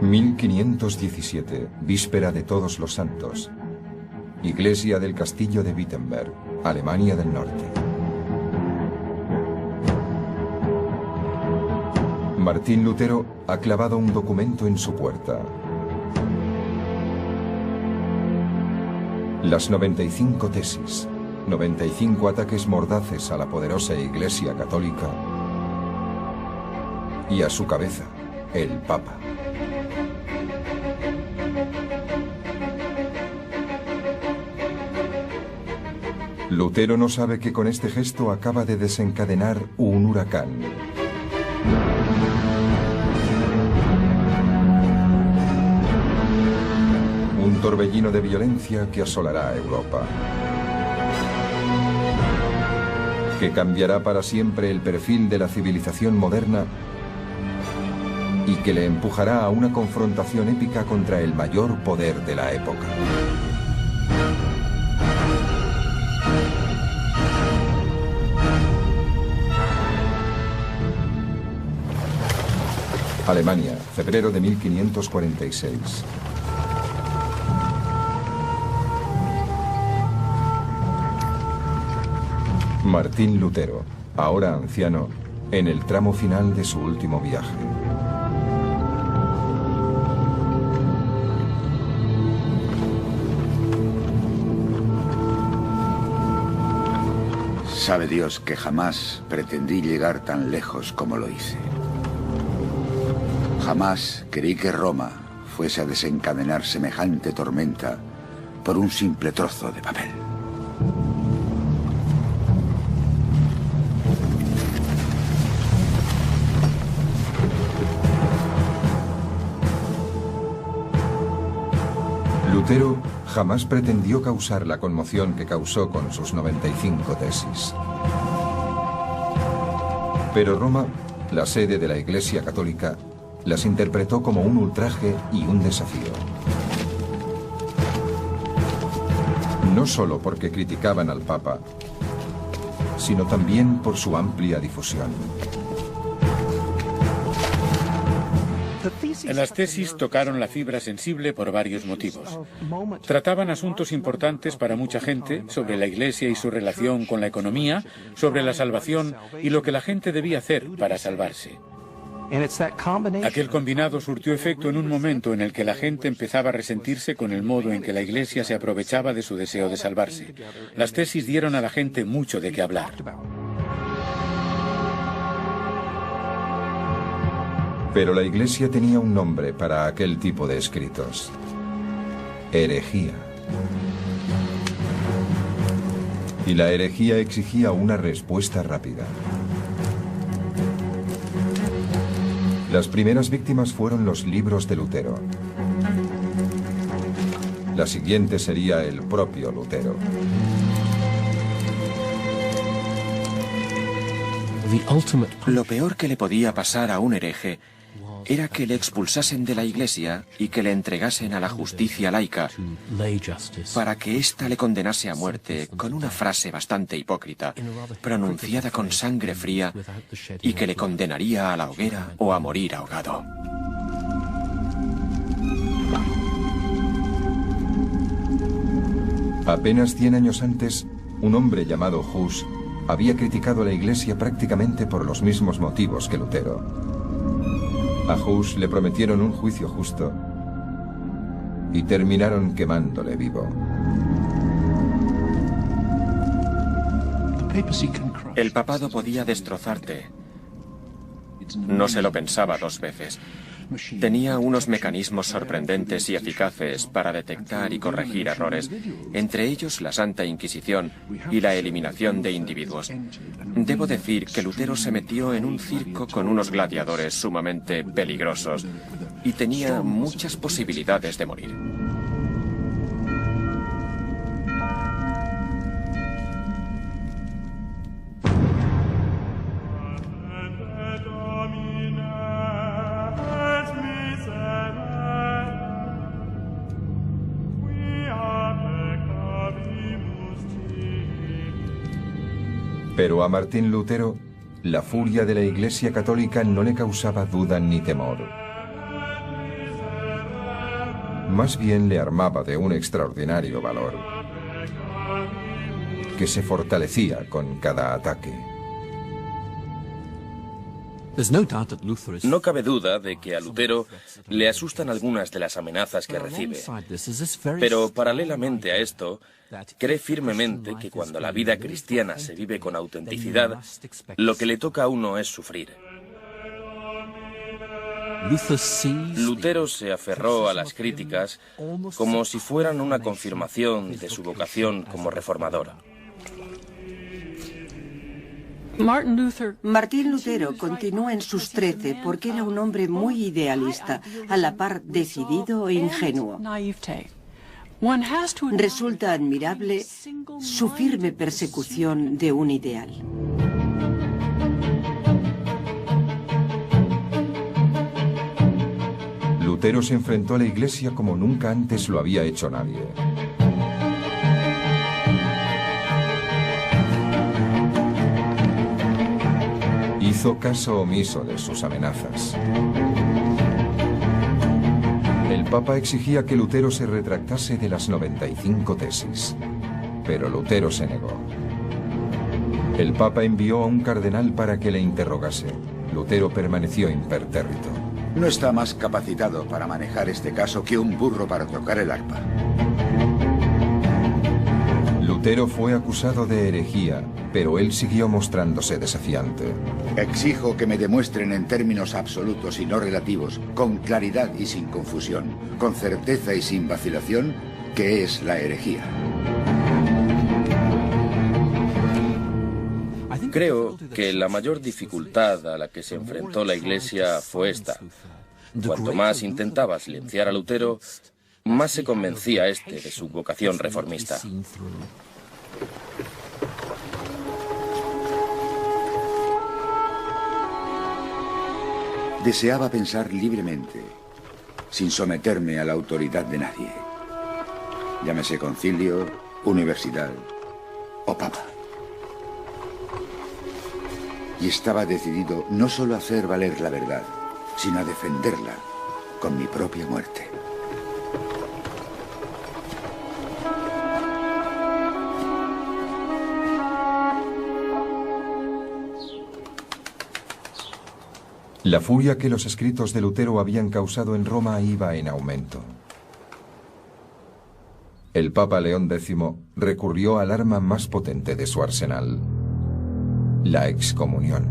1517, víspera de Todos los Santos. Iglesia del Castillo de Wittenberg, Alemania del Norte. Martín Lutero ha clavado un documento en su puerta. Las 95 tesis, 95 ataques mordaces a la poderosa Iglesia Católica y a su cabeza, el Papa. Lutero no sabe que con este gesto acaba de desencadenar un huracán. Un torbellino de violencia que asolará a Europa. Que cambiará para siempre el perfil de la civilización moderna y que le empujará a una confrontación épica contra el mayor poder de la época. Alemania, febrero de 1546. Martín Lutero, ahora anciano, en el tramo final de su último viaje. Sabe Dios que jamás pretendí llegar tan lejos como lo hice. Jamás creí que Roma fuese a desencadenar semejante tormenta por un simple trozo de papel. Lutero jamás pretendió causar la conmoción que causó con sus 95 tesis. Pero Roma, la sede de la Iglesia Católica, las interpretó como un ultraje y un desafío. No solo porque criticaban al Papa, sino también por su amplia difusión. Las tesis tocaron la fibra sensible por varios motivos. Trataban asuntos importantes para mucha gente, sobre la Iglesia y su relación con la economía, sobre la salvación y lo que la gente debía hacer para salvarse. Aquel combinado surtió efecto en un momento en el que la gente empezaba a resentirse con el modo en que la Iglesia se aprovechaba de su deseo de salvarse. Las tesis dieron a la gente mucho de qué hablar. Pero la Iglesia tenía un nombre para aquel tipo de escritos: herejía. Y la herejía exigía una respuesta rápida. Las primeras víctimas fueron los libros de Lutero. La siguiente sería el propio Lutero. Lo peor que le podía pasar a un hereje era que le expulsasen de la Iglesia y que le entregasen a la justicia laica para que ésta le condenase a muerte con una frase bastante hipócrita, pronunciada con sangre fría, y que le condenaría a la hoguera o a morir ahogado. Apenas 100 años antes, un hombre llamado Hus había criticado a la Iglesia prácticamente por los mismos motivos que Lutero. A Hus le prometieron un juicio justo y terminaron quemándole vivo. El papado podía destrozarte. No se lo pensaba dos veces. Tenía unos mecanismos sorprendentes y eficaces para detectar y corregir errores, entre ellos la Santa Inquisición y la eliminación de individuos. Debo decir que Lutero se metió en un circo con unos gladiadores sumamente peligrosos y tenía muchas posibilidades de morir. Pero a Martín Lutero, la furia de la Iglesia Católica no le causaba duda ni temor. más bien le armaba de un extraordinario valor, que se fortalecía con cada ataque. No cabe duda de que a Lutero le asustan algunas de las amenazas que recibe, pero paralelamente a esto, cree firmemente que cuando la vida cristiana se vive con autenticidad, lo que le toca a uno es sufrir. Lutero se aferró a las críticas como si fueran una confirmación de su vocación como reformador. Martín Lutero continuó en sus 13 porque era un hombre muy idealista, a la par decidido e ingenuo. Resulta admirable su firme persecución de un ideal. Lutero se enfrentó a la Iglesia como nunca antes lo había hecho nadie. Hizo caso omiso de sus amenazas. El Papa exigía que Lutero se retractase de las 95 tesis, pero Lutero se negó. El Papa envió a un cardenal para que le interrogase. Lutero permaneció impertérrito. No está más capacitado para manejar este caso que un burro para tocar el arpa. Lutero fue acusado de herejía, pero él siguió mostrándose desafiante. Exijo que me demuestren en términos absolutos y no relativos, con claridad y sin confusión, con certeza y sin vacilación, qué es la herejía. Creo que la mayor dificultad a la que se enfrentó la Iglesia fue esta. Cuanto más intentaba silenciar a Lutero, más se convencía este de su vocación reformista. Deseaba pensar libremente, sin someterme a la autoridad de nadie. Llámese concilio, universidad o papa. Y estaba decidido no solo a hacer valer la verdad, sino a defenderla con mi propia muerte. La furia que los escritos de Lutero habían causado en Roma iba en aumento. El Papa León X recurrió al arma más potente de su arsenal, la excomunión.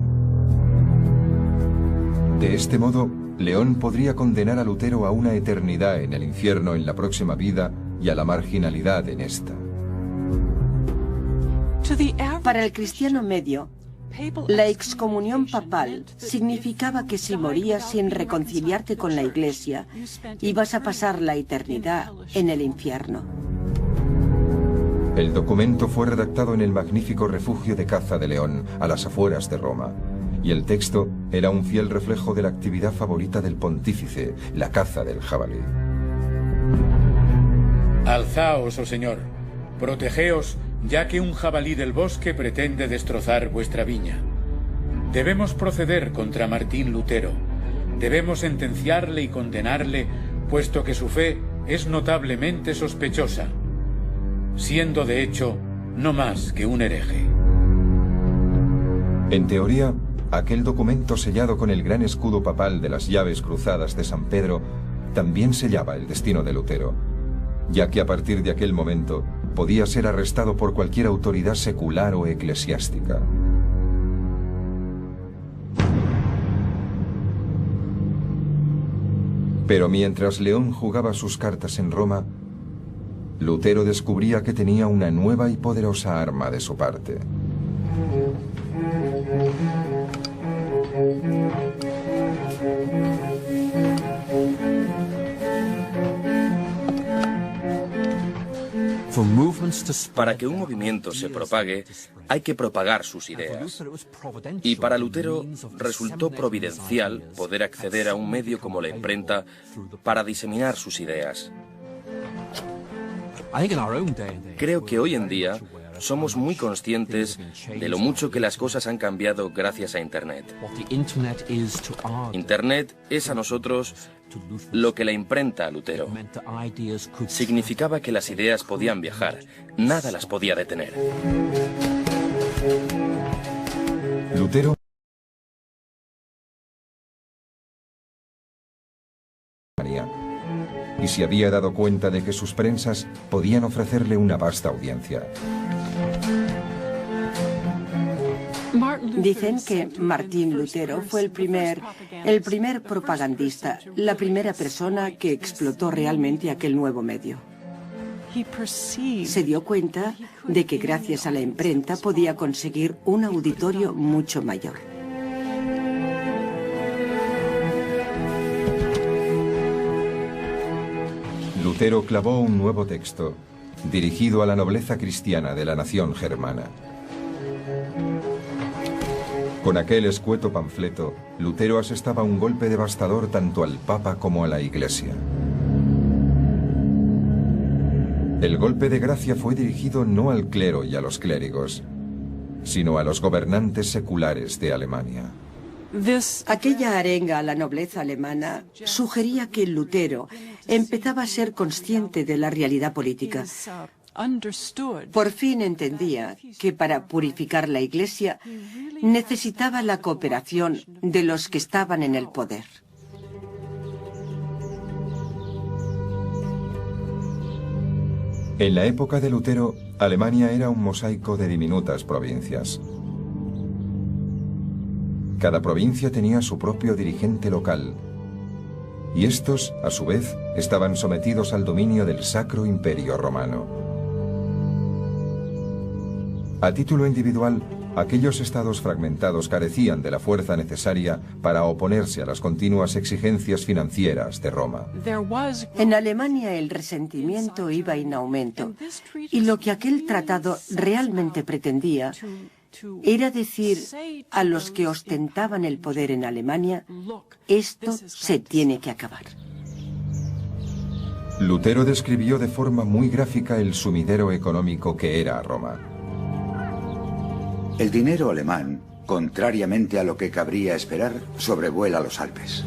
De este modo, León podría condenar a Lutero a una eternidad en el infierno en la próxima vida y a la marginalidad en esta. Para el cristiano medio, la excomunión papal significaba que si morías sin reconciliarte con la Iglesia, ibas a pasar la eternidad en el infierno. El documento fue redactado en el magnífico refugio de caza de León, a las afueras de Roma, y el texto era un fiel reflejo de la actividad favorita del pontífice, la caza del jabalí. Alzaos, oh Señor, protegeos, ya que un jabalí del bosque pretende destrozar vuestra viña. Debemos proceder contra Martín Lutero. Debemos sentenciarle y condenarle, puesto que su fe es notablemente sospechosa, siendo de hecho no más que un hereje. En teoría, aquel documento sellado con el gran escudo papal de las llaves cruzadas de San Pedro también sellaba el destino de Lutero, ya que a partir de aquel momento podía ser arrestado por cualquier autoridad secular o eclesiástica. Pero mientras León jugaba sus cartas en Roma, Lutero descubría que tenía una nueva y poderosa arma de su parte. Para que un movimiento se propague, hay que propagar sus ideas. Y para Lutero resultó providencial poder acceder a un medio como la imprenta para diseminar sus ideas. Creo que hoy en día somos muy conscientes de lo mucho que las cosas han cambiado gracias a Internet. Internet es a nosotros lo que la imprenta a Lutero. Significaba que las ideas podían viajar, nada las podía detener. Lutero y se había dado cuenta de que sus prensas podían ofrecerle una vasta audiencia. Dicen que Martín Lutero fue el primer propagandista, la primera persona que explotó realmente aquel nuevo medio. Se dio cuenta de que gracias a la imprenta podía conseguir un auditorio mucho mayor. Lutero clavó un nuevo texto, dirigido a la nobleza cristiana de la nación germana. Con aquel escueto panfleto, Lutero asestaba un golpe devastador tanto al Papa como a la Iglesia. El golpe de gracia fue dirigido no al clero y a los clérigos, sino a los gobernantes seculares de Alemania. Aquella arenga a la nobleza alemana sugería que Lutero empezaba a ser consciente de la realidad política. Por fin entendía que para purificar la Iglesia necesitaba la cooperación de los que estaban en el poder. En la época de Lutero, Alemania era un mosaico de diminutas provincias. Cada provincia tenía su propio dirigente local, y estos, a su vez, estaban sometidos al dominio del Sacro Imperio Romano. A título individual, aquellos estados fragmentados carecían de la fuerza necesaria para oponerse a las continuas exigencias financieras de Roma. En Alemania el resentimiento iba en aumento, y lo que aquel tratado realmente pretendía era decir a los que ostentaban el poder en Alemania: esto se tiene que acabar. Lutero describió de forma muy gráfica el sumidero económico que era Roma. El dinero alemán, contrariamente a lo que cabría esperar, sobrevuela los Alpes.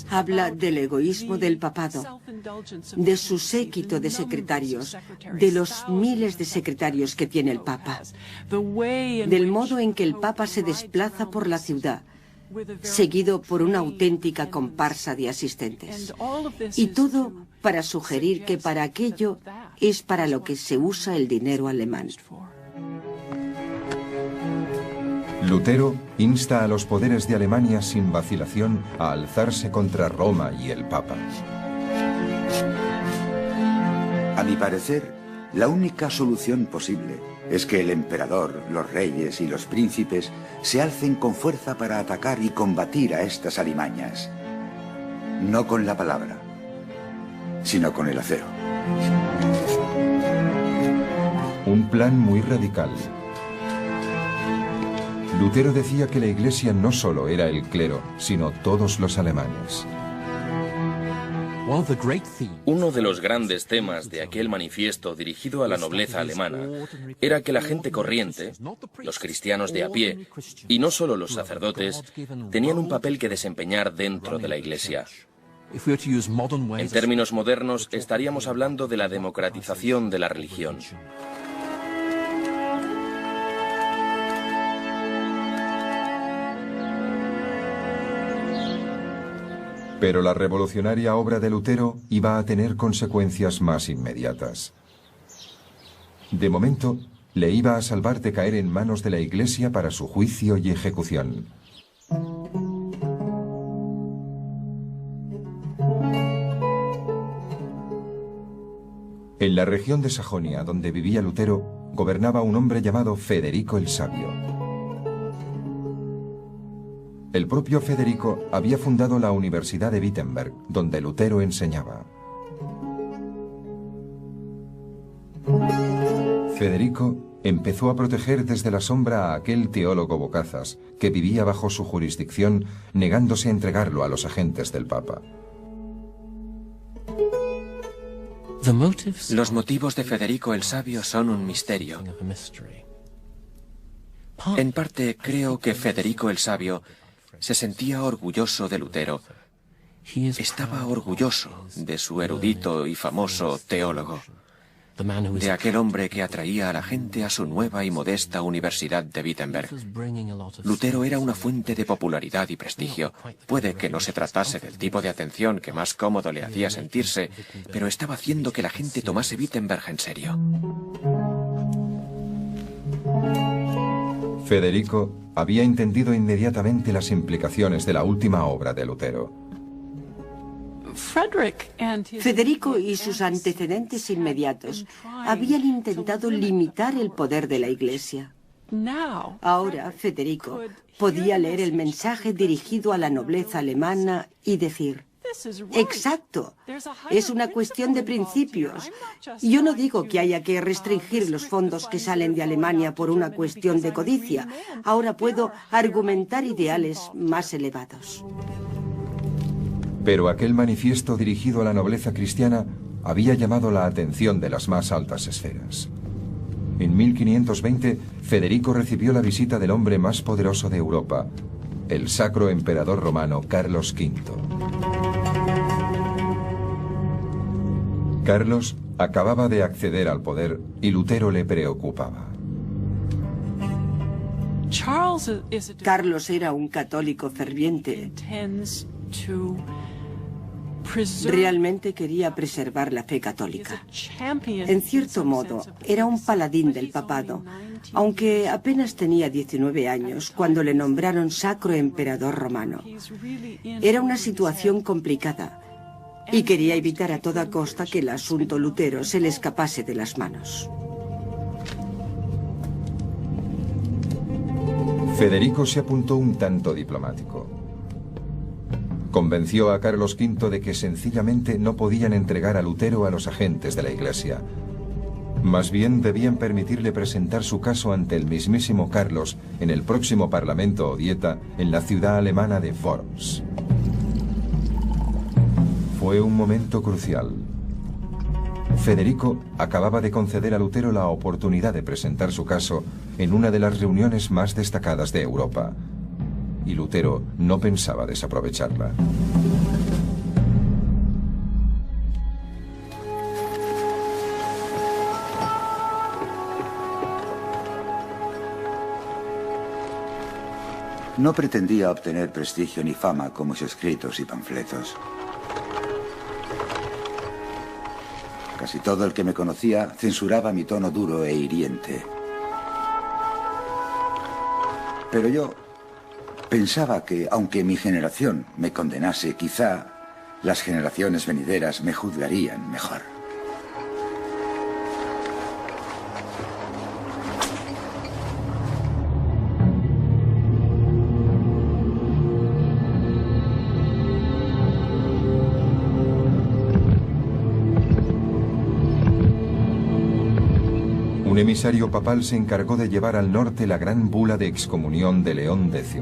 Habla del egoísmo del papado, de su séquito de secretarios, de los miles de secretarios que tiene el Papa, del modo en que el Papa se desplaza por la ciudad, seguido por una auténtica comparsa de asistentes. Y todo para sugerir que para aquello es para lo que se usa el dinero alemán. Lutero insta a los poderes de Alemania sin vacilación a alzarse contra Roma y el Papa. A mi parecer, la única solución posible es que el emperador, los reyes y los príncipes se alcen con fuerza para atacar y combatir a estas alimañas. No con la palabra, sino con el acero. Un plan muy radical. Lutero decía que la Iglesia no solo era el clero, sino todos los alemanes. Uno de los grandes temas de aquel manifiesto dirigido a la nobleza alemana era que la gente corriente, los cristianos de a pie, y no solo los sacerdotes, tenían un papel que desempeñar dentro de la Iglesia. En términos modernos, estaríamos hablando de la democratización de la religión. Pero la revolucionaria obra de Lutero iba a tener consecuencias más inmediatas. De momento, le iba a salvar de caer en manos de la Iglesia para su juicio y ejecución. En la región de Sajonia, donde vivía Lutero, gobernaba un hombre llamado Federico el Sabio. El propio Federico había fundado la Universidad de Wittenberg, donde Lutero enseñaba. Federico empezó a proteger desde la sombra a aquel teólogo bocazas que vivía bajo su jurisdicción, negándose a entregarlo a los agentes del Papa. Los motivos de Federico el Sabio son un misterio. En parte, creo que Federico el Sabio se sentía orgulloso de Lutero. Estaba orgulloso de su erudito y famoso teólogo, de aquel hombre que atraía a la gente a su nueva y modesta Universidad de Wittenberg. Lutero era una fuente de popularidad y prestigio. Puede que no se tratase del tipo de atención que más cómodo le hacía sentirse, pero estaba haciendo que la gente tomase Wittenberg en serio. Federico había entendido inmediatamente las implicaciones de la última obra de Lutero. Federico y sus antecedentes inmediatos habían intentado limitar el poder de la Iglesia. Ahora Federico podía leer el mensaje dirigido a la nobleza alemana y decir: exacto, es una cuestión de principios. Yo no digo que haya que restringir los fondos que salen de Alemania por una cuestión de codicia. Ahora puedo argumentar ideales más elevados. Pero aquel manifiesto dirigido a la nobleza cristiana había llamado la atención de las más altas esferas. En 1520, Federico recibió la visita del hombre más poderoso de Europa, el Sacro Emperador Romano Carlos V. Carlos acababa de acceder al poder y Lutero le preocupaba. Carlos era un católico ferviente. Realmente quería preservar la fe católica. En cierto modo, era un paladín del papado, aunque apenas tenía 19 años cuando le nombraron Sacro Emperador Romano. Era una situación complicada y quería evitar a toda costa que el asunto Lutero se le escapase de las manos. Federico se apuntó un tanto diplomático. Convenció a Carlos V de que sencillamente no podían entregar a Lutero a los agentes de la Iglesia. Más bien debían permitirle presentar su caso ante el mismísimo Carlos en el próximo Parlamento o Dieta en la ciudad alemana de Worms. Fue un momento crucial. Federico acababa de conceder a Lutero la oportunidad de presentar su caso en una de las reuniones más destacadas de Europa. Y Lutero no pensaba desaprovecharla. No pretendía obtener prestigio ni fama con mis escritos y panfletos. Casi todo el que me conocía censuraba mi tono duro e hiriente. Pero yo pensaba que, aunque mi generación me condenase, quizá las generaciones venideras me juzgarían mejor. Un emisario papal se encargó de llevar al norte la gran bula de excomunión de León X.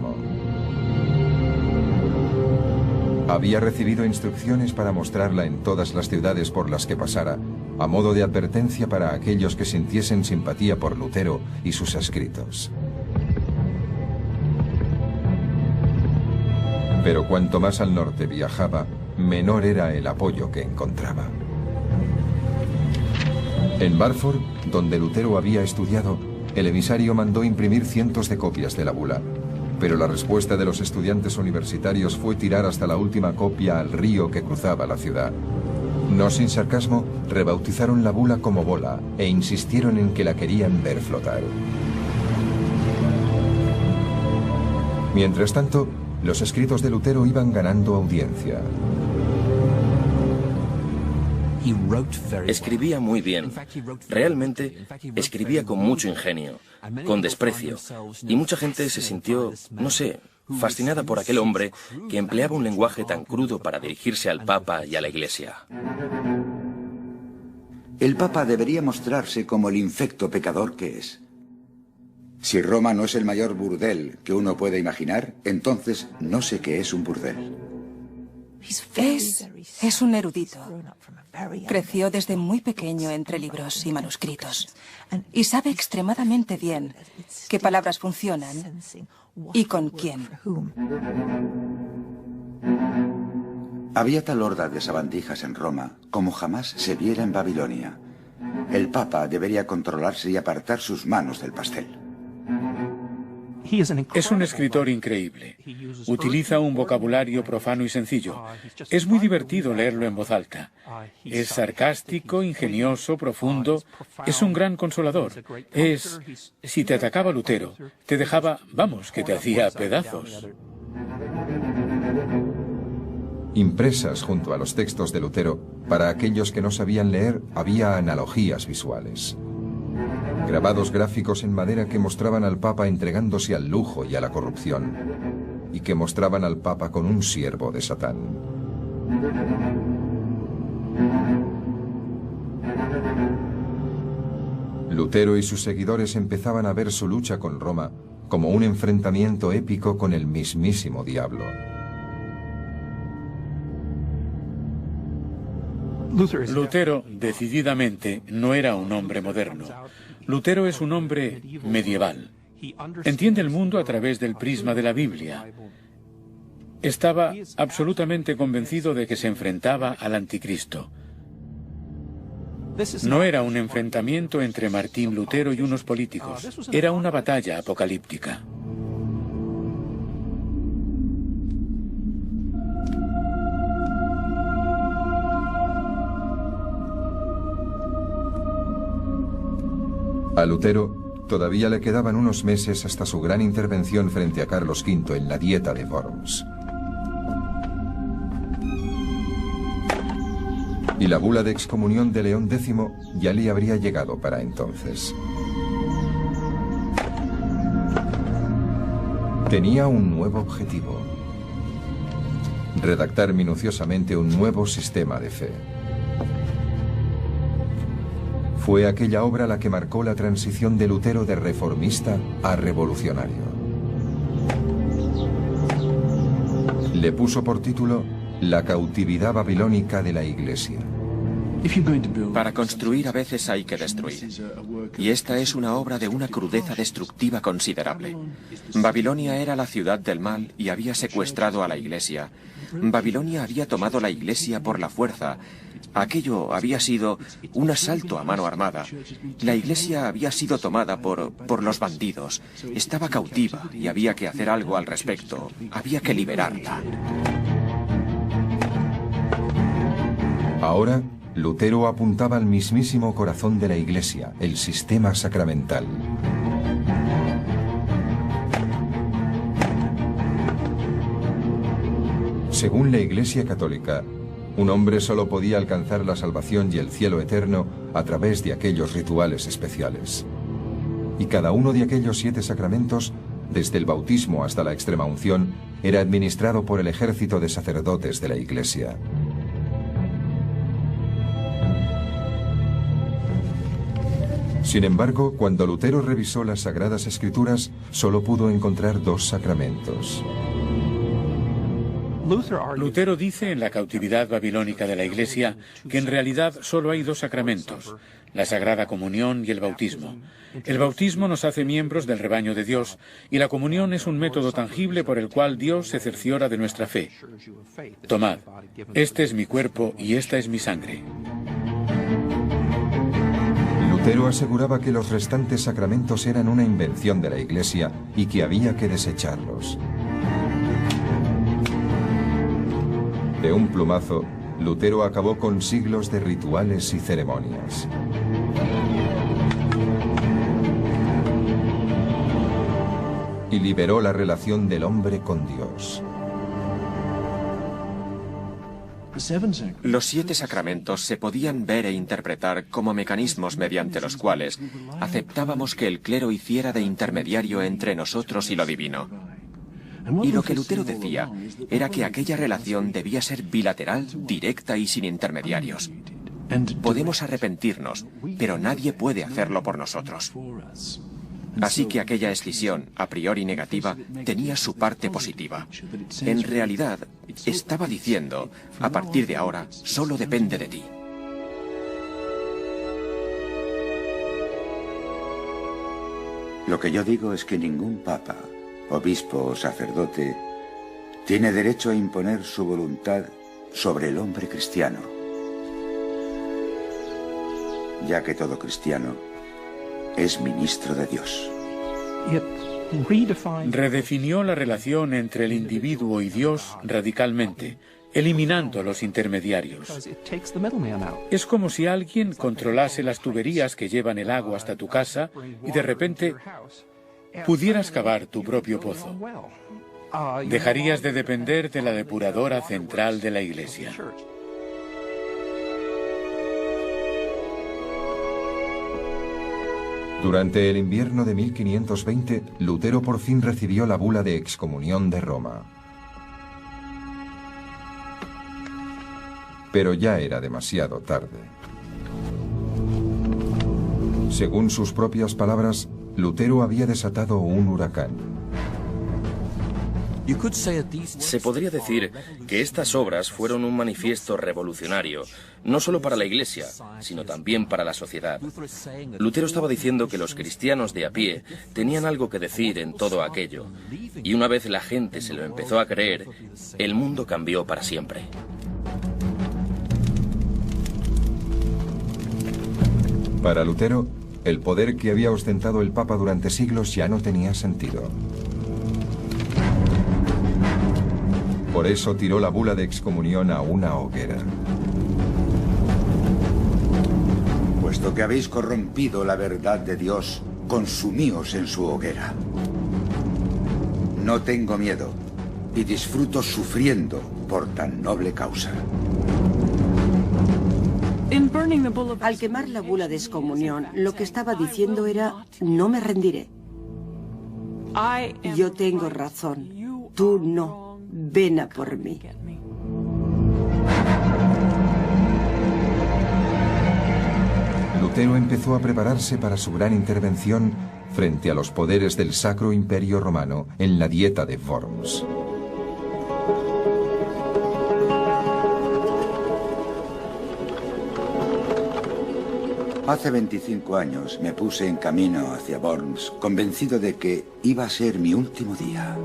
Había recibido instrucciones para mostrarla en todas las ciudades por las que pasara, a modo de advertencia para aquellos que sintiesen simpatía por Lutero y sus escritos. Pero cuanto más al norte viajaba, menor era el apoyo que encontraba. En Barford, donde Lutero había estudiado, el emisario mandó imprimir cientos de copias de la bula, pero la respuesta de los estudiantes universitarios fue tirar hasta la última copia al río que cruzaba la ciudad. No sin sarcasmo, rebautizaron la bula como bola e insistieron en que la querían ver flotar. Mientras tanto, los escritos de Lutero iban ganando audiencia. Escribía muy bien. Realmente escribía con mucho ingenio, con desprecio. Y mucha gente se sintió, no sé, fascinada por aquel hombre que empleaba un lenguaje tan crudo para dirigirse al Papa y a la Iglesia. El Papa debería mostrarse como el infecto pecador que es. Si Roma no es el mayor burdel que uno puede imaginar, entonces no sé qué es un burdel. Es un erudito. Creció desde muy pequeño entre libros y manuscritos. Y sabe extremadamente bien qué palabras funcionan y con quién. Había tal horda de sabandijas en Roma como jamás se viera en Babilonia. El Papa debería controlarse y apartar sus manos del pastel. Es un escritor increíble. Utiliza un vocabulario profano y sencillo. Es muy divertido leerlo en voz alta. Es sarcástico, ingenioso, profundo. Es un gran consolador. Si te atacaba Lutero, te dejaba, vamos, que te hacía pedazos. Impresas junto a los textos de Lutero, para aquellos que no sabían leer, había analogías visuales. Grabados gráficos en madera que mostraban al Papa entregándose al lujo y a la corrupción, y que mostraban al Papa con un siervo de Satán. Lutero y sus seguidores empezaban a ver su lucha con Roma como un enfrentamiento épico con el mismísimo diablo. Lutero, decididamente, no era un hombre moderno. Lutero es un hombre medieval. Entiende el mundo a través del prisma de la Biblia. Estaba absolutamente convencido de que se enfrentaba al anticristo. No era un enfrentamiento entre Martín Lutero y unos políticos. Era una batalla apocalíptica. A Lutero todavía le quedaban unos meses hasta su gran intervención frente a Carlos V en la Dieta de Worms. Y la bula de excomunión de León X ya le habría llegado para entonces. Tenía un nuevo objetivo: redactar minuciosamente un nuevo sistema de fe. Fue aquella obra la que marcó la transición de Lutero de reformista a revolucionario. Le puso por título La cautividad babilónica de la Iglesia. Para construir a veces hay que destruir. Y esta es una obra de una crudeza destructiva considerable. Babilonia era la ciudad del mal y había secuestrado a la Iglesia. Babilonia había tomado la Iglesia por la fuerza. Aquello había sido un asalto a mano armada. La Iglesia había sido tomada por los bandidos. Estaba cautiva y había que hacer algo al respecto. Había que liberarla. Ahora, Lutero apuntaba al mismísimo corazón de la Iglesia, el sistema sacramental. Según la Iglesia católica, un hombre solo podía alcanzar la salvación y el cielo eterno a través de aquellos rituales especiales. Y cada uno de aquellos 7 sacramentos, desde el bautismo hasta la extremaunción, era administrado por el ejército de sacerdotes de la Iglesia. Sin embargo, cuando Lutero revisó las Sagradas Escrituras, solo pudo encontrar 2 sacramentos. Lutero dice en La cautividad babilónica de la Iglesia que en realidad solo hay 2 sacramentos, la Sagrada Comunión y el bautismo. El bautismo nos hace miembros del rebaño de Dios y la comunión es un método tangible por el cual Dios se cerciora de nuestra fe. Tomad, este es mi cuerpo y esta es mi sangre. Lutero aseguraba que los restantes sacramentos eran una invención de la Iglesia y que había que desecharlos. De un plumazo, Lutero acabó con siglos de rituales y ceremonias. Y liberó la relación del hombre con Dios. Los 7 sacramentos se podían ver e interpretar como mecanismos mediante los cuales aceptábamos que el clero hiciera de intermediario entre nosotros y lo divino. Y lo que Lutero decía era que aquella relación debía ser bilateral, directa y sin intermediarios. Podemos arrepentirnos, pero nadie puede hacerlo por nosotros. Así que aquella escisión, a priori negativa, tenía su parte positiva. En realidad, estaba diciendo, a partir de ahora, solo depende de ti. Lo que yo digo es que ningún papa, obispo o sacerdote tiene derecho a imponer su voluntad sobre el hombre cristiano, ya que todo cristiano es ministro de Dios. Redefinió la relación entre el individuo y Dios radicalmente, eliminando los intermediarios. Es como si alguien controlase las tuberías que llevan el agua hasta tu casa y de repente pudieras cavar tu propio pozo. Dejarías de depender de la depuradora central de la Iglesia. Durante el invierno de 1520, Lutero por fin recibió la bula de excomunión de Roma. Pero ya era demasiado tarde. Según sus propias palabras, Lutero había desatado un huracán. Se podría decir que estas obras fueron un manifiesto revolucionario, no solo para la Iglesia, sino también para la sociedad. Lutero estaba diciendo que los cristianos de a pie tenían algo que decir en todo aquello, y una vez la gente se lo empezó a creer, el mundo cambió para siempre. Para Lutero, el poder que había ostentado el Papa durante siglos ya no tenía sentido. Por eso tiró la bula de excomunión a una hoguera. Puesto que habéis corrompido la verdad de Dios, consumíos en su hoguera. No tengo miedo y disfruto sufriendo por tan noble causa. Al quemar la bula de excomunión, lo que estaba diciendo era, no me rendiré. Yo tengo razón, tú no. Ven a por mí. Lutero empezó a prepararse para su gran intervención frente a los poderes del Sacro Imperio Romano en la Dieta de Worms. Hace 25 años me puse en camino hacia Worms, convencido de que iba a ser mi último día.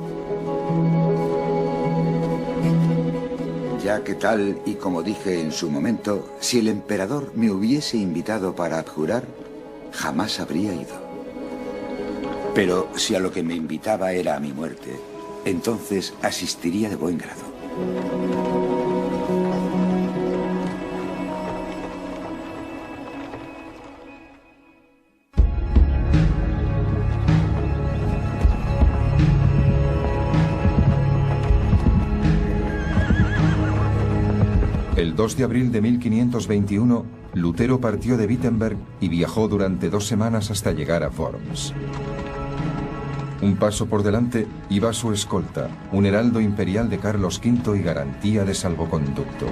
Ya que tal y como dije en su momento, si el emperador me hubiese invitado para abjurar, jamás habría ido. Pero si a lo que me invitaba era a mi muerte, entonces asistiría de buen grado. El 2 de abril de 1521, Lutero partió de Wittenberg y viajó durante 2 semanas hasta llegar a Worms. Un paso por delante iba su escolta, un heraldo imperial de Carlos V y garantía de salvoconducto.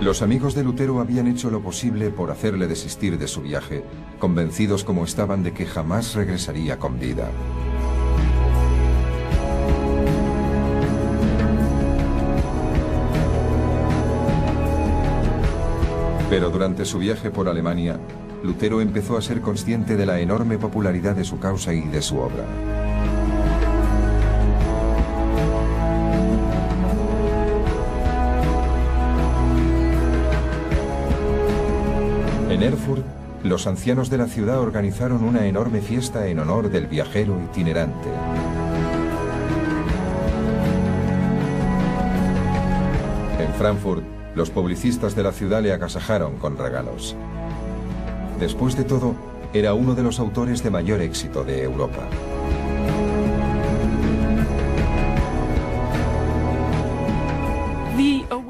Los amigos de Lutero habían hecho lo posible por hacerle desistir de su viaje, convencidos como estaban de que jamás regresaría con vida. Pero durante su viaje por Alemania, Lutero empezó a ser consciente de la enorme popularidad de su causa y de su obra. En Erfurt, los ancianos de la ciudad organizaron una enorme fiesta en honor del viajero itinerante. En Frankfurt, los publicistas de la ciudad le agasajaron con regalos. Después de todo, era uno de los autores de mayor éxito de Europa.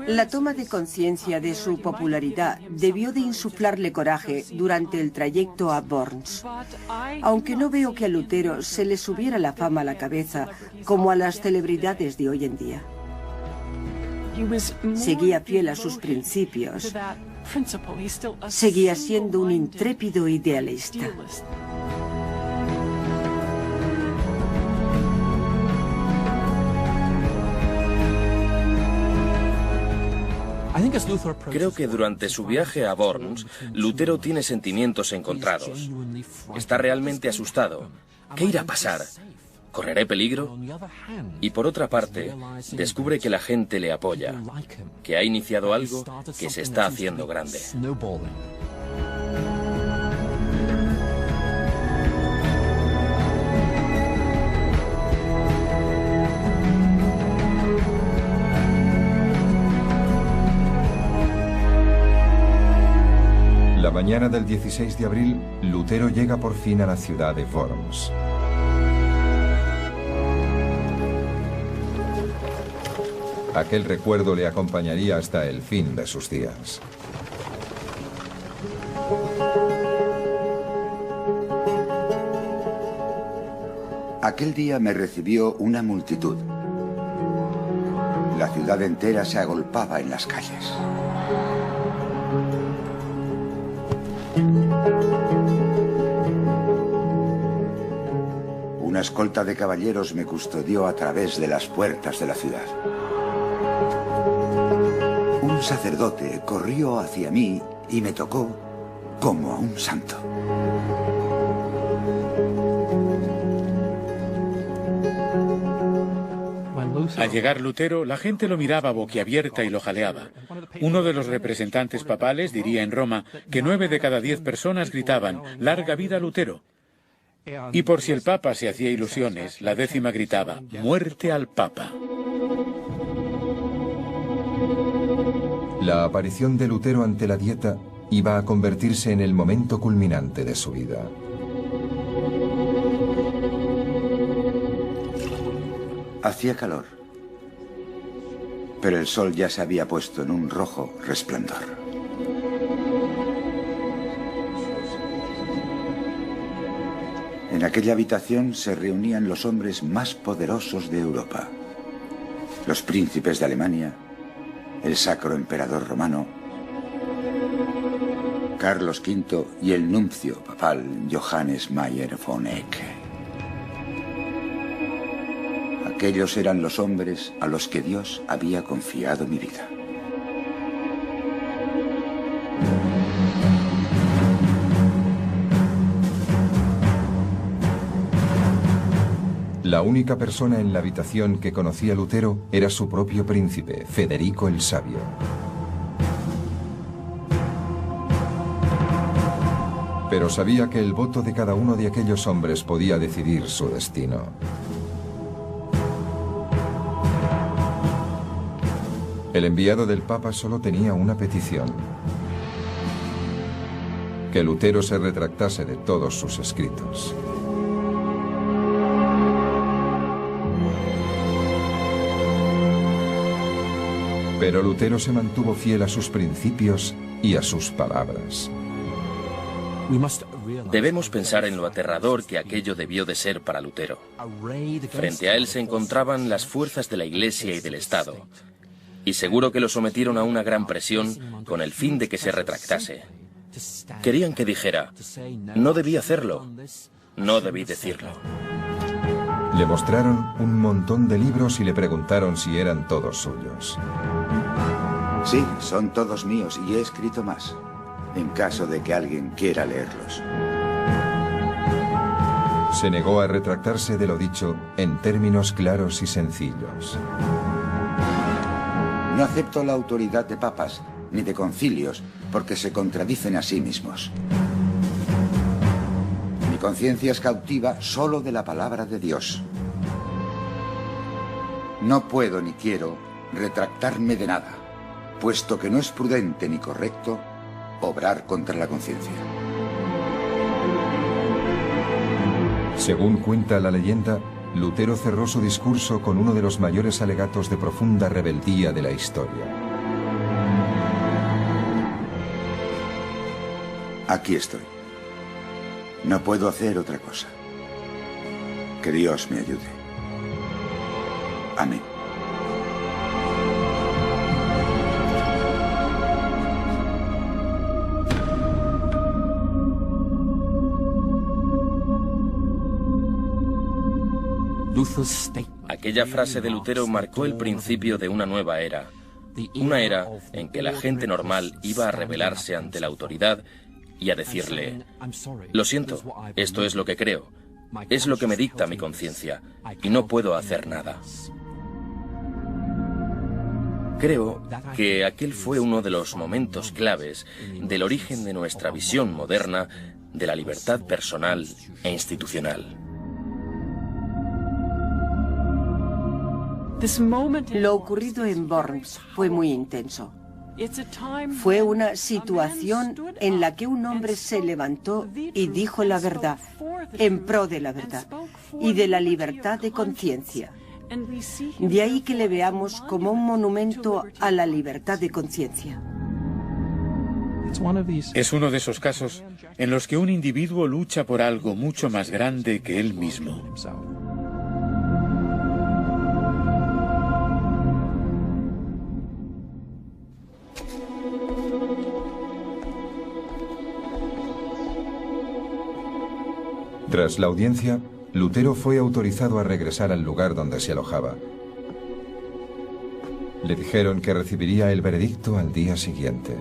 La toma de conciencia de su popularidad debió de insuflarle coraje durante el trayecto a Worms. Aunque no veo que a Lutero se le subiera la fama a la cabeza como a las celebridades de hoy en día. Seguía fiel a sus principios. Seguía siendo un intrépido idealista. Creo que durante su viaje a Worms, Lutero tiene sentimientos encontrados. Está realmente asustado. ¿Qué irá a pasar? ¿Correré peligro? Y por otra parte, descubre que la gente le apoya, que ha iniciado algo que se está haciendo grande. La mañana del 16 de abril, Lutero llega por fin a la ciudad de Worms. Aquel recuerdo le acompañaría hasta el fin de sus días. Aquel día me recibió una multitud. La ciudad entera se agolpaba en las calles. Una escolta de caballeros me custodió a través de las puertas de la ciudad. Un sacerdote corrió hacia mí y me tocó como a un santo. Al llegar Lutero, la gente lo miraba boquiabierta y lo jaleaba. Uno de los representantes papales diría en Roma que 9 de cada 10 personas gritaban «¡Larga vida Lutero!». Y por si el Papa se hacía ilusiones, la 10ª gritaba «¡Muerte al Papa!». La aparición de Lutero ante la Dieta iba a convertirse en el momento culminante de su vida. Hacía calor, pero el sol ya se había puesto en un rojo resplandor. En aquella habitación se reunían los hombres más poderosos de Europa. Los príncipes de Alemania, el Sacro Emperador Romano, Carlos V y el nuncio papal Johannes Mayer von Eck. Aquellos eran los hombres a los que Dios había confiado mi vida. La única persona en la habitación que conocía a Lutero era su propio príncipe, Federico el Sabio. Pero sabía que el voto de cada uno de aquellos hombres podía decidir su destino. El enviado del Papa solo tenía una petición: que Lutero se retractase de todos sus escritos. Pero Lutero se mantuvo fiel a sus principios y a sus palabras. Debemos pensar en lo aterrador que aquello debió de ser para Lutero. Frente a él se encontraban las fuerzas de la Iglesia y del Estado, y seguro que lo sometieron a una gran presión con el fin de que se retractase. Querían que dijera: no debí hacerlo, no debí decirlo. Le mostraron un montón de libros y le preguntaron si eran todos suyos. Sí, son todos míos y he escrito más, en caso de que alguien quiera leerlos. Se negó a retractarse de lo dicho en términos claros y sencillos. No acepto la autoridad de papas ni de concilios porque se contradicen a sí mismos. Mi conciencia es cautiva solo de la palabra de Dios. No puedo ni quiero retractarme de nada, puesto que no es prudente ni correcto obrar contra la conciencia. Según cuenta la leyenda, Lutero cerró su discurso con uno de los mayores alegatos de profunda rebeldía de la historia. Aquí estoy. No puedo hacer otra cosa. Que Dios me ayude. Amén. Aquella frase de Lutero marcó el principio de una nueva era. Una era en que la gente normal iba a rebelarse ante la autoridad y a decirle: lo siento, esto es lo que creo, es lo que me dicta mi conciencia, y no puedo hacer nada. Creo que aquel fue uno de los momentos claves del origen de nuestra visión moderna de la libertad personal e institucional. Lo ocurrido en Worms fue muy intenso. Fue una situación en la que un hombre se levantó y dijo la verdad, en pro de la verdad y de la libertad de conciencia. De ahí que le veamos como un monumento a la libertad de conciencia. Es uno de esos casos en los que un individuo lucha por algo mucho más grande que él mismo. Tras la audiencia, Lutero fue autorizado a regresar al lugar donde se alojaba. Le dijeron que recibiría el veredicto al día siguiente.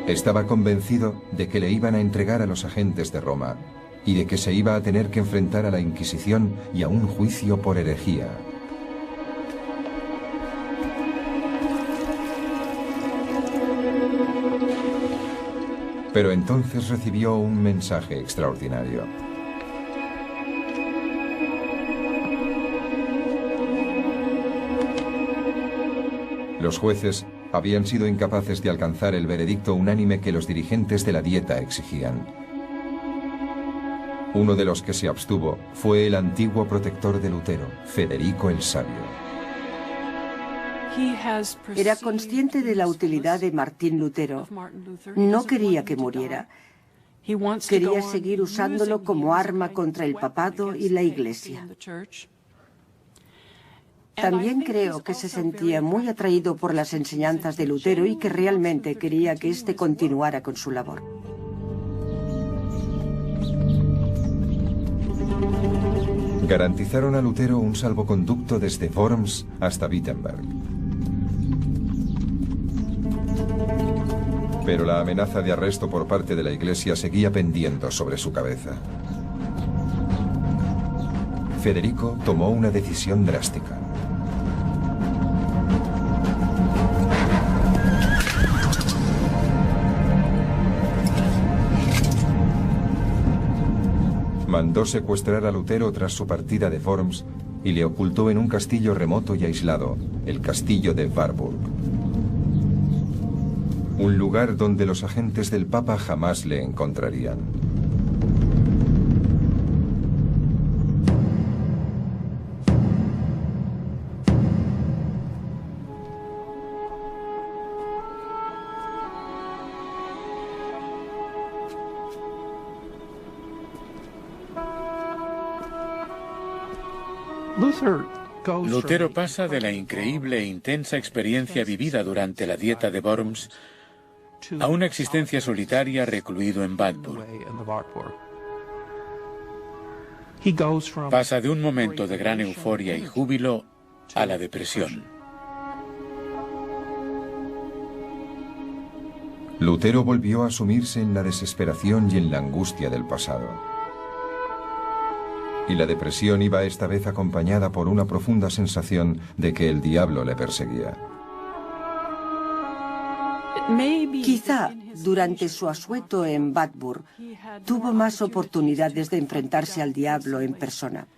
Estaba convencido de que le iban a entregar a los agentes de Roma y de que se iba a tener que enfrentar a la Inquisición y a un juicio por herejía. Pero entonces recibió un mensaje extraordinario. Los jueces habían sido incapaces de alcanzar el veredicto unánime que los dirigentes de la Dieta exigían. Uno de los que se abstuvo fue el antiguo protector de Lutero, Federico el Sabio. Era consciente de la utilidad de Martín Lutero. No quería que muriera. Quería seguir usándolo como arma contra el papado y la Iglesia. También creo que se sentía muy atraído por las enseñanzas de Lutero y que realmente quería que éste continuara con su labor. Garantizaron a Lutero un salvoconducto desde Worms hasta Wittenberg. Pero la amenaza de arresto por parte de la Iglesia seguía pendiendo sobre su cabeza. Federico tomó una decisión drástica. Mandó secuestrar a Lutero tras su partida de Worms y le ocultó en un castillo remoto y aislado, el castillo de Warburg. Un lugar donde los agentes del Papa jamás le encontrarían. Lutero pasa de la increíble e intensa experiencia vivida durante la Dieta de Worms a una existencia solitaria recluido en Warburg. Pasa de un momento de gran euforia y júbilo a la depresión. Lutero volvió a sumirse en la desesperación y en la angustia del pasado. Y la depresión iba esta vez acompañada por una profunda sensación de que el diablo le perseguía. Quizá durante su asueto en Warburg tuvo más oportunidades de enfrentarse al diablo en persona.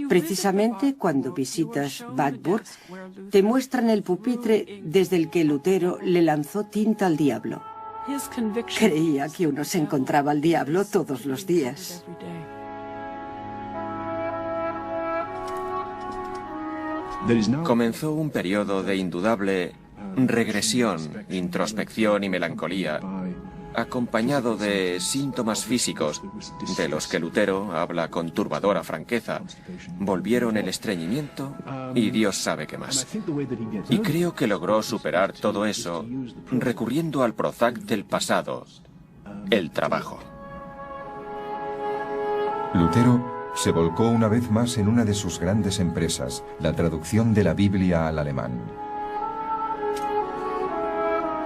Precisamente cuando visitas Warburg, te muestran el pupitre desde el que Lutero le lanzó tinta al diablo. Creía que uno se encontraba al diablo todos los días. Comenzó un periodo de indudable regresión, introspección y melancolía, acompañado de síntomas físicos, de los que Lutero habla con turbadora franqueza. Volvieron el estreñimiento y Dios sabe qué más. Y creo que logró superar todo eso recurriendo al Prozac del pasado, el trabajo. Lutero se volcó una vez más en una de sus grandes empresas, la traducción de la Biblia al alemán,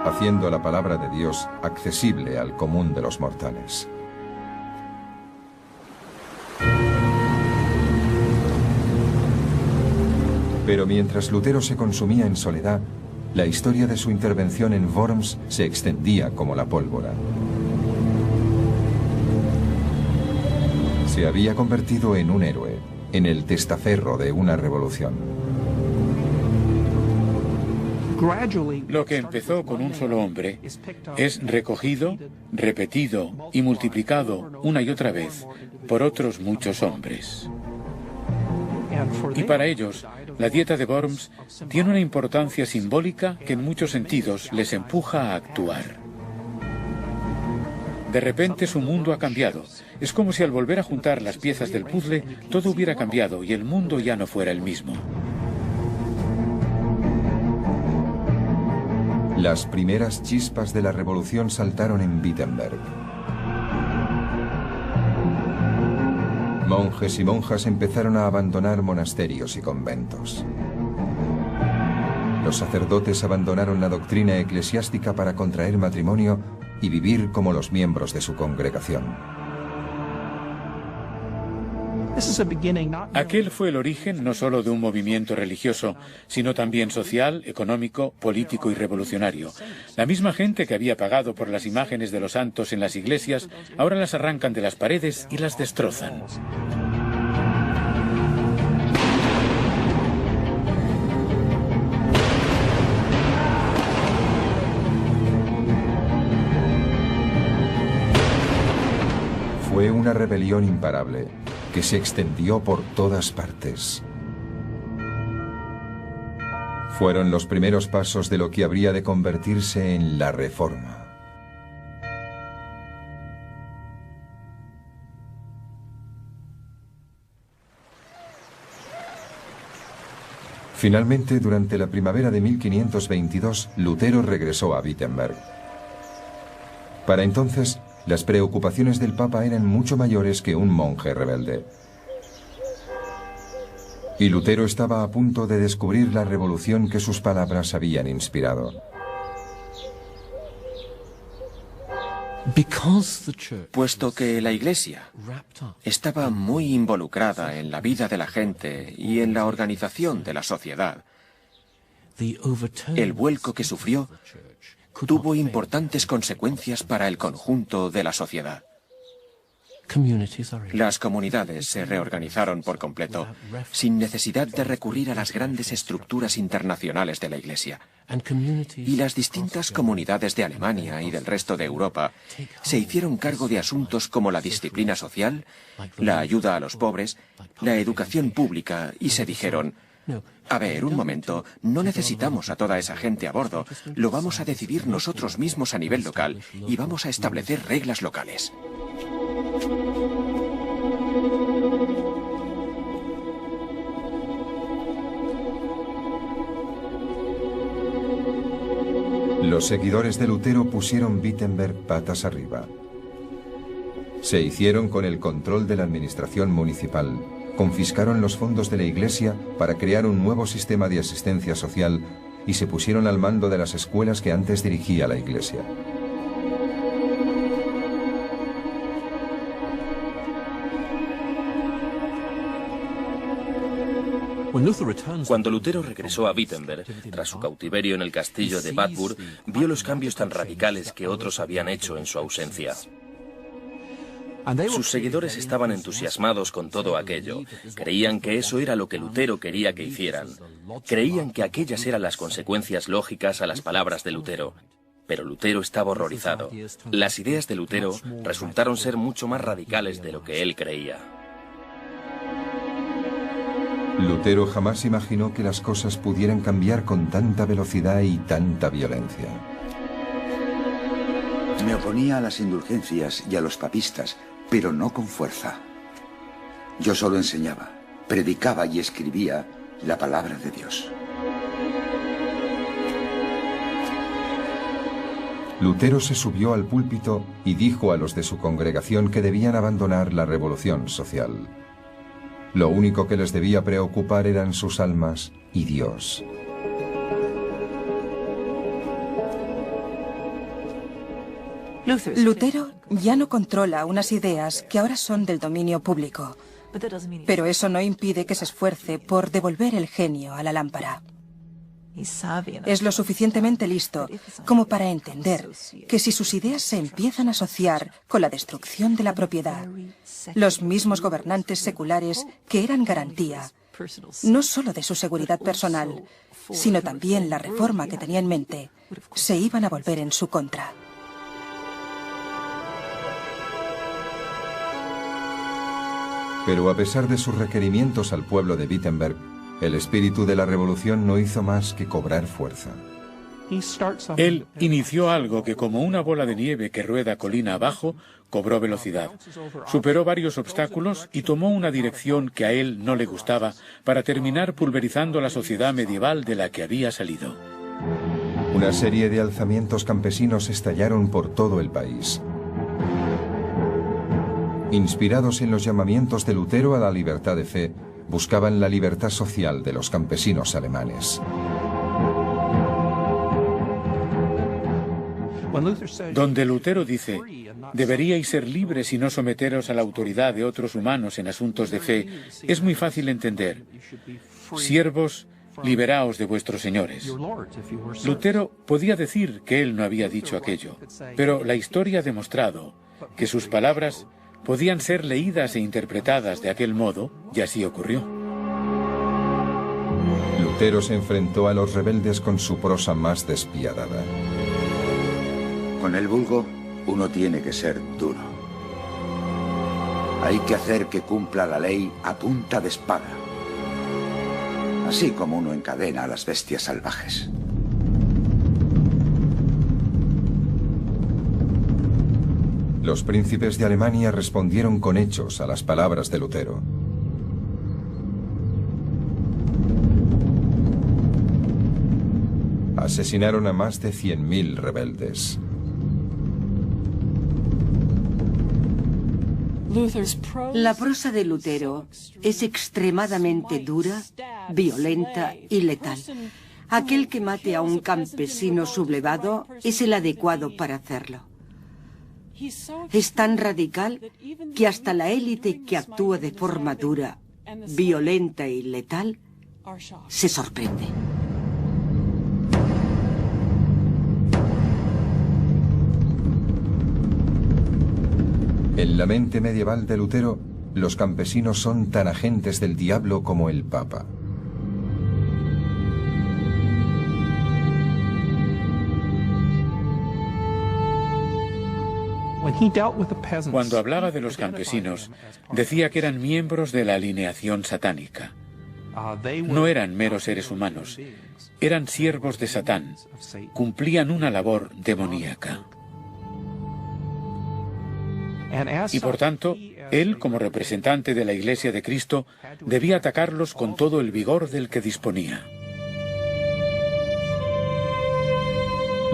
haciendo la palabra de Dios accesible al común de los mortales. Pero mientras Lutero se consumía en soledad, la historia de su intervención en Worms se extendía como la pólvora. Se había convertido en un héroe, en el testaferro de una revolución. Lo que empezó con un solo hombre es recogido, repetido y multiplicado una y otra vez por otros muchos hombres. Y para ellos, la dieta de Worms tiene una importancia simbólica que en muchos sentidos les empuja a actuar. De repente su mundo ha cambiado. Es como si al volver a juntar las piezas del puzzle todo hubiera cambiado y el mundo ya no fuera el mismo. Las primeras chispas de la revolución saltaron en Wittenberg. Monjes y monjas empezaron a abandonar monasterios y conventos. Los sacerdotes abandonaron la doctrina eclesiástica para contraer matrimonio y vivir como los miembros de su congregación. Aquel fue el origen no solo de un movimiento religioso, sino también social, económico, político y revolucionario. La misma gente que había pagado por las imágenes de los santos en las iglesias, ahora las arrancan de las paredes y las destrozan. Fue una rebelión imparable que se extendió por todas partes. Fueron los primeros pasos de lo que habría de convertirse en la Reforma. Finalmente, durante la primavera de 1522, Lutero regresó a Wittenberg. Para entonces, las preocupaciones del Papa eran mucho mayores que un monje rebelde. Y Lutero estaba a punto de descubrir la revolución que sus palabras habían inspirado. Puesto que la Iglesia estaba muy involucrada en la vida de la gente y en la organización de la sociedad, el vuelco que sufrió tuvo importantes consecuencias para el conjunto de la sociedad. Las comunidades se reorganizaron por completo, sin necesidad de recurrir a las grandes estructuras internacionales de la Iglesia. Y las distintas comunidades de Alemania y del resto de Europa se hicieron cargo de asuntos como la disciplina social, la ayuda a los pobres, la educación pública, y se dijeron: a ver, un momento, no necesitamos a toda esa gente a bordo, lo vamos a decidir nosotros mismos a nivel local y vamos a establecer reglas locales. Los seguidores de Lutero pusieron Wittenberg patas arriba. Se hicieron con el control de la administración municipal, confiscaron los fondos de la Iglesia para crear un nuevo sistema de asistencia social y se pusieron al mando de las escuelas que antes dirigía la Iglesia. Cuando Lutero regresó a Wittenberg, tras su cautiverio en el castillo de Wartburg, vio los cambios tan radicales que otros habían hecho en su ausencia. Sus seguidores estaban entusiasmados con todo aquello. Creían que eso era lo que Lutero quería que hicieran. Creían que aquellas eran las consecuencias lógicas a las palabras de Lutero. Pero Lutero estaba horrorizado. Las ideas de Lutero resultaron ser mucho más radicales de lo que él creía. Lutero jamás imaginó que las cosas pudieran cambiar con tanta velocidad y tanta violencia. Me oponía a las indulgencias y a los papistas, pero no con fuerza. Yo solo enseñaba, predicaba y escribía la palabra de Dios. Lutero se subió al púlpito y dijo a los de su congregación que debían abandonar la revolución social. Lo único que les debía preocupar eran sus almas y Dios. Lutero ya no controla unas ideas que ahora son del dominio público, pero eso no impide que se esfuerce por devolver el genio a la lámpara. Es lo suficientemente listo como para entender que si sus ideas se empiezan a asociar con la destrucción de la propiedad, los mismos gobernantes seculares que eran garantía, no solo de su seguridad personal, sino también la reforma que tenía en mente, se iban a volver en su contra. Pero a pesar de sus requerimientos al pueblo de Wittenberg, el espíritu de la revolución no hizo más que cobrar fuerza. Él inició algo que, como una bola de nieve que rueda colina abajo, cobró velocidad. Superó varios obstáculos y tomó una dirección que a él no le gustaba para terminar pulverizando la sociedad medieval de la que había salido. Una serie de alzamientos campesinos estallaron por todo el país. Inspirados en los llamamientos de Lutero a la libertad de fe, buscaban la libertad social de los campesinos alemanes. Donde Lutero dice, deberíais ser libres y no someteros a la autoridad de otros humanos en asuntos de fe, es muy fácil entender. Siervos, liberaos de vuestros señores. Lutero podía decir que él no había dicho aquello, pero la historia ha demostrado que sus palabras podían ser leídas e interpretadas de aquel modo, y así ocurrió. Lutero se enfrentó a los rebeldes con su prosa más despiadada. Con el vulgo, uno tiene que ser duro. Hay que hacer que cumpla la ley a punta de espada. Así como uno encadena a las bestias salvajes. Los príncipes de Alemania respondieron con hechos a las palabras de Lutero. Asesinaron a más de 100.000 rebeldes. La prosa de Lutero es extremadamente dura, violenta y letal. Aquel que mate a un campesino sublevado es el adecuado para hacerlo. Es tan radical que hasta la élite que actúa de forma dura, violenta y letal se sorprende. En la mente medieval de Lutero, los campesinos son tan agentes del diablo como el Papa. Cuando hablaba de los campesinos, decía que eran miembros de la alineación satánica. No eran meros seres humanos, eran siervos de Satán, cumplían una labor demoníaca. Y por tanto, él, como representante de la Iglesia de Cristo, debía atacarlos con todo el vigor del que disponía.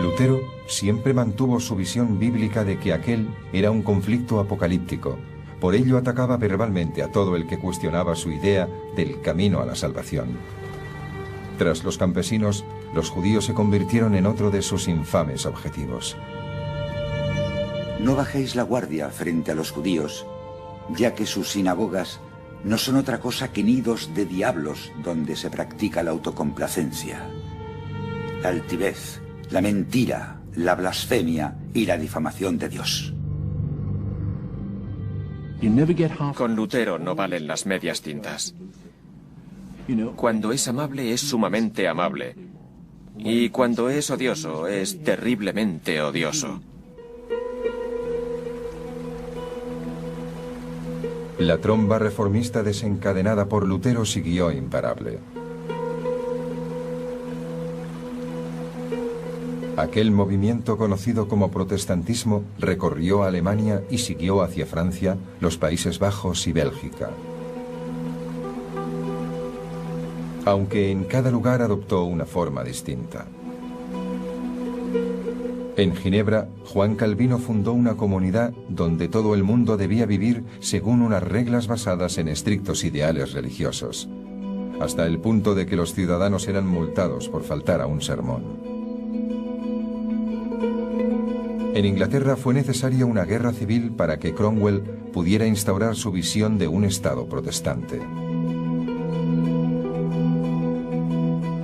Lutero siempre mantuvo su visión bíblica de que aquel era un conflicto apocalíptico. Por ello atacaba verbalmente a todo el que cuestionaba su idea del camino a la salvación. Tras los campesinos, los judíos se convirtieron en otro de sus infames objetivos. No bajéis la guardia frente a los judíos, ya que sus sinagogas no son otra cosa que nidos de diablos donde se practica la autocomplacencia, la altivez, la mentira, la blasfemia y la difamación de Dios. Con Lutero no valen las medias tintas. Cuando es amable es sumamente amable. Y cuando es odioso es terriblemente odioso. La tromba reformista desencadenada por Lutero siguió imparable. Aquel movimiento conocido como protestantismo recorrió Alemania y siguió hacia Francia, los Países Bajos y Bélgica. Aunque en cada lugar adoptó una forma distinta. En Ginebra, Juan Calvino fundó una comunidad donde todo el mundo debía vivir según unas reglas basadas en estrictos ideales religiosos, hasta el punto de que los ciudadanos eran multados por faltar a un sermón. En Inglaterra fue necesaria una guerra civil para que Cromwell pudiera instaurar su visión de un Estado protestante.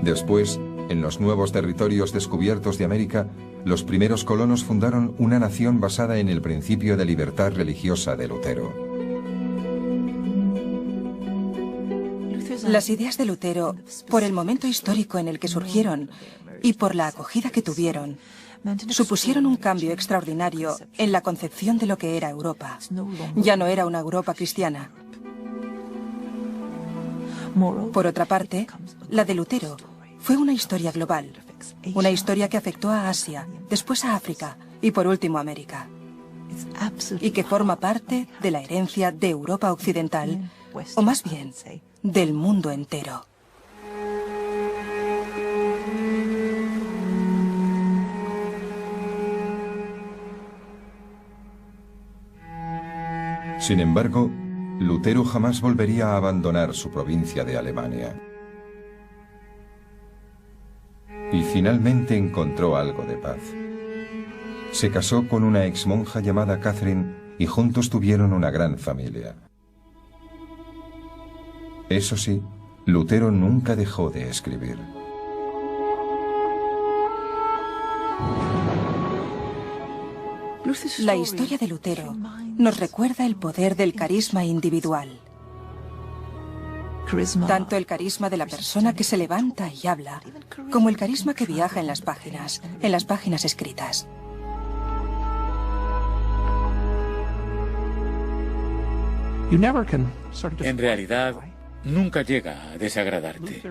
Después, en los nuevos territorios descubiertos de América, los primeros colonos fundaron una nación basada en el principio de libertad religiosa de Lutero. Las ideas de Lutero, por el momento histórico en el que surgieron y por la acogida que tuvieron, supusieron un cambio extraordinario en la concepción de lo que era Europa. Ya no era una Europa cristiana. Por otra parte, la de Lutero fue una historia global, una historia que afectó a Asia, después a África y por último a América, y que forma parte de la herencia de Europa occidental, o más bien, del mundo entero. Sin embargo, Lutero jamás volvería a abandonar su provincia de Alemania. Y finalmente encontró algo de paz. Se casó con una exmonja llamada Catherine y juntos tuvieron una gran familia. Eso sí, Lutero nunca dejó de escribir. La historia de Lutero nos recuerda el poder del carisma individual. Tanto el carisma de la persona que se levanta y habla, como el carisma que viaja en las páginas escritas. En realidad, nunca llega a desagradarte.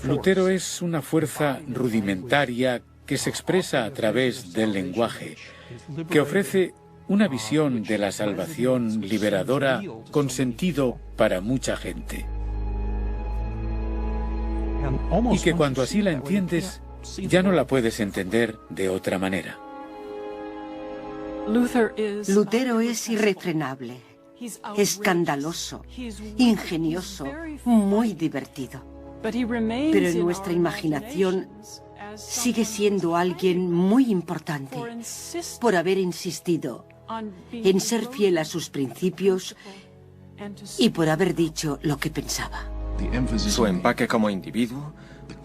Lutero es una fuerza rudimentaria que se expresa a través del lenguaje, que ofrece una visión de la salvación liberadora con sentido para mucha gente. Y que cuando así la entiendes, ya no la puedes entender de otra manera. Lutero es irrefrenable, escandaloso, ingenioso, muy divertido. Pero en nuestra imaginación sigue siendo alguien muy importante por haber insistido en ser fiel a sus principios y por haber dicho lo que pensaba. Su empaque como individuo,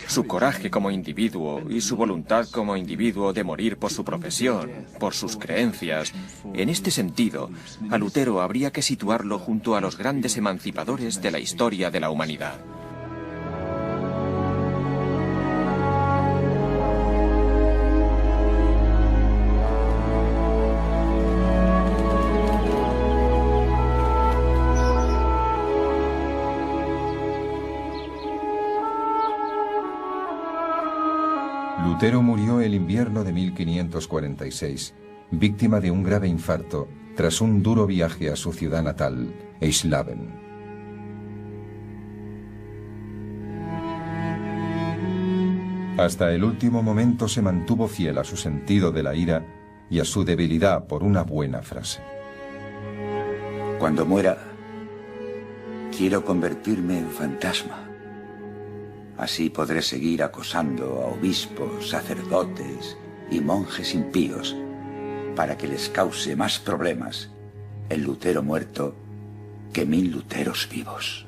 su coraje como individuo y su voluntad como individuo de morir por su profesión, por sus creencias. En este sentido, a Lutero habría que situarlo junto a los grandes emancipadores de la historia de la humanidad. Lutero murió el invierno de 1546, víctima de un grave infarto tras un duro viaje a su ciudad natal, Eisleben. Hasta el último momento se mantuvo fiel a su sentido de la ira y a su debilidad por una buena frase. Cuando muera, quiero convertirme en fantasma. Así podré seguir acosando a obispos, sacerdotes y monjes impíos para que les cause más problemas el Lutero muerto que 1000 Luteros vivos.